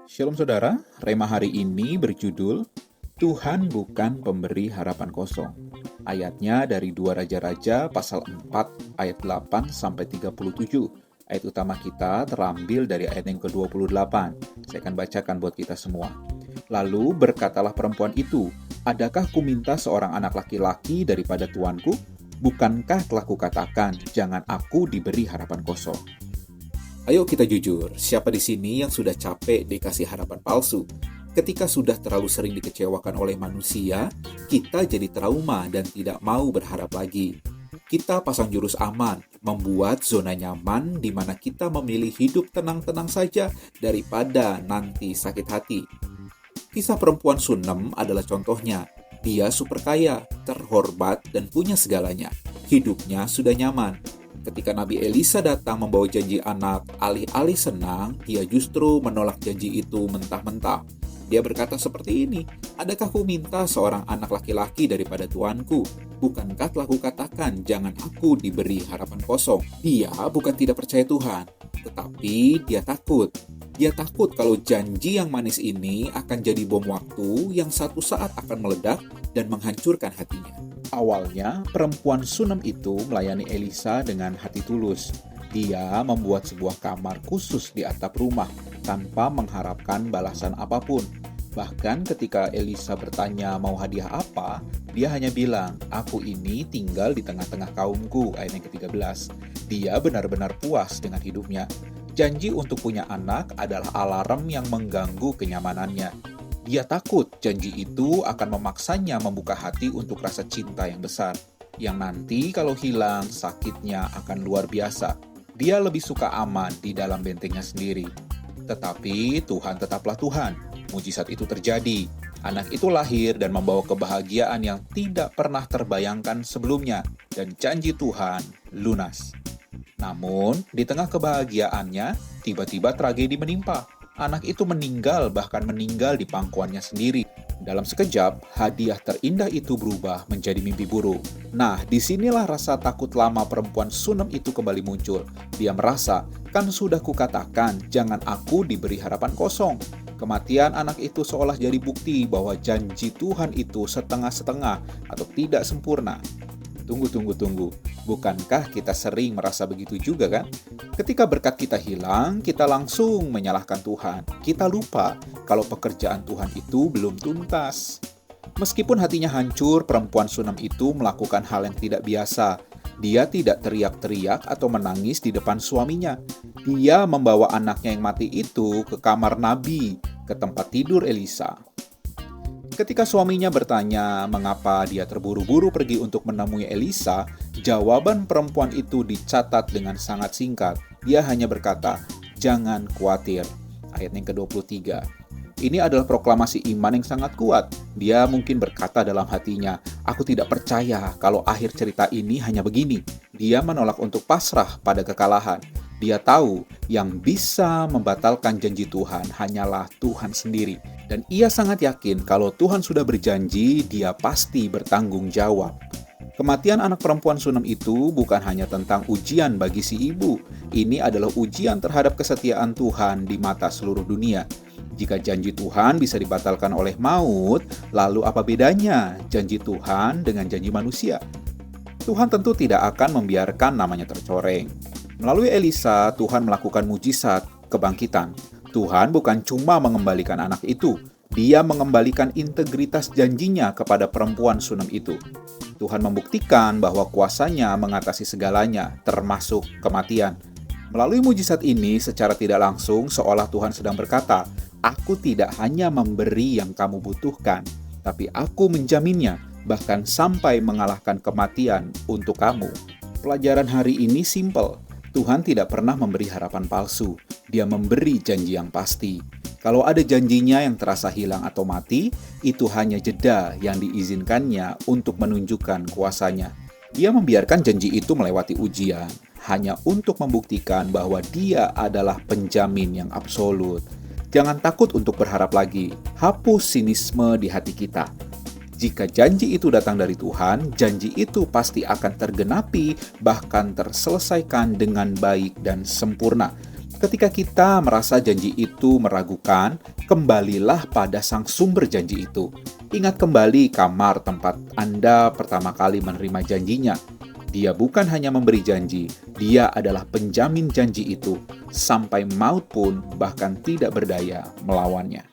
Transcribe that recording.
Shalom saudara, Rema hari ini berjudul Tuhan bukan pemberi harapan kosong. Ayatnya dari 2 Raja-Raja pasal 4 ayat 8 sampai 37. Ayat utama kita terambil dari ayat yang ke-28. Saya akan bacakan buat kita semua. Lalu berkatalah perempuan itu, "Adakah kuminta seorang anak laki-laki daripada tuanku? Bukankah telah kukatakan, jangan aku diberi harapan kosong?" Ayo kita jujur, siapa di sini yang sudah capek dikasih harapan palsu? Ketika sudah terlalu sering dikecewakan oleh manusia, kita jadi trauma dan tidak mau berharap lagi. Kita pasang jurus aman, membuat zona nyaman di mana kita memilih hidup tenang-tenang saja daripada nanti sakit hati. Kisah perempuan Sunem adalah contohnya. Dia super kaya, terhormat, dan punya segalanya. Hidupnya sudah nyaman. Ketika Nabi Elisa datang membawa janji anak, alih-alih senang, dia justru menolak janji itu mentah-mentah. Dia berkata seperti ini, "Adakah ku minta seorang anak laki-laki daripada tuanku? Bukankah telah kukatakan, jangan aku diberi harapan kosong?" Dia bukan tidak percaya Tuhan, tetapi dia takut. Dia takut kalau janji yang manis ini akan jadi bom waktu yang satu saat akan meledak dan menghancurkan hatinya. Awalnya, perempuan Sunem itu melayani Elisa dengan hati tulus. Dia membuat sebuah kamar khusus di atap rumah tanpa mengharapkan balasan apapun. Bahkan ketika Elisa bertanya mau hadiah apa, dia hanya bilang, "Aku ini tinggal di tengah-tengah kaumku," ayat yang ke-13. Dia benar-benar puas dengan hidupnya. Janji untuk punya anak adalah alarm yang mengganggu kenyamanannya. Dia takut janji itu akan memaksanya membuka hati untuk rasa cinta yang besar, yang nanti kalau hilang sakitnya akan luar biasa. Dia lebih suka aman di dalam bentengnya sendiri. Tetapi Tuhan tetaplah Tuhan. Mujizat itu terjadi. Anak itu lahir dan membawa kebahagiaan yang tidak pernah terbayangkan sebelumnya, dan janji Tuhan lunas. Namun, di tengah kebahagiaannya, tiba-tiba tragedi menimpa. Anak itu meninggal, bahkan meninggal di pangkuannya sendiri. Dalam sekejap, hadiah terindah itu berubah menjadi mimpi buruk. Nah, disinilah rasa takut lama perempuan Sunem itu kembali muncul. Dia merasa, "Kan sudah kukatakan, jangan aku diberi harapan kosong." Kematian anak itu seolah jadi bukti bahwa janji Tuhan itu setengah-setengah atau tidak sempurna. Tunggu. Bukankah kita sering merasa begitu juga kan? Ketika berkat kita hilang, kita langsung menyalahkan Tuhan. Kita lupa kalau pekerjaan Tuhan itu belum tuntas. Meskipun hatinya hancur, perempuan Sunem itu melakukan hal yang tidak biasa. Dia tidak teriak-teriak atau menangis di depan suaminya. Dia membawa anaknya yang mati itu ke kamar Nabi, ke tempat tidur Elisa. Ketika suaminya bertanya mengapa dia terburu-buru pergi untuk menemui Elisa, jawaban perempuan itu dicatat dengan sangat singkat. Dia hanya berkata, "Jangan khawatir." Ayat yang ke-23. Ini adalah proklamasi iman yang sangat kuat. Dia mungkin berkata dalam hatinya, "Aku tidak percaya kalau akhir cerita ini hanya begini." Dia menolak untuk pasrah pada kekalahan. Dia tahu yang bisa membatalkan janji Tuhan hanyalah Tuhan sendiri. Dan ia sangat yakin kalau Tuhan sudah berjanji, dia pasti bertanggung jawab. Kematian anak perempuan Sunem itu bukan hanya tentang ujian bagi si ibu. Ini adalah ujian terhadap kesetiaan Tuhan di mata seluruh dunia. Jika janji Tuhan bisa dibatalkan oleh maut, lalu apa bedanya janji Tuhan dengan janji manusia? Tuhan tentu tidak akan membiarkan namanya tercoreng. Melalui Elisa, Tuhan melakukan mujizat kebangkitan. Tuhan bukan cuma mengembalikan anak itu, dia mengembalikan integritas janjinya kepada perempuan Sunem itu. Tuhan membuktikan bahwa kuasanya mengatasi segalanya, termasuk kematian. Melalui mujizat ini, secara tidak langsung, seolah Tuhan sedang berkata, "Aku tidak hanya memberi yang kamu butuhkan, tapi aku menjaminnya, bahkan sampai mengalahkan kematian untuk kamu." Pelajaran hari ini simpel. Tuhan tidak pernah memberi harapan palsu. Dia memberi janji yang pasti. Kalau ada janjinya yang terasa hilang atau mati, itu hanya jeda yang diizinkannya untuk menunjukkan kuasanya. Dia membiarkan janji itu melewati ujian, hanya untuk membuktikan bahwa dia adalah penjamin yang absolut. Jangan takut untuk berharap lagi. Hapus sinisme di hati kita. Jika janji itu datang dari Tuhan, janji itu pasti akan tergenapi, bahkan terselesaikan dengan baik dan sempurna. Ketika kita merasa janji itu meragukan, kembalilah pada sang sumber janji itu. Ingat kembali kamar tempat Anda pertama kali menerima janjinya. Dia bukan hanya memberi janji, dia adalah penjamin janji itu. Sampai maut pun bahkan tidak berdaya melawannya.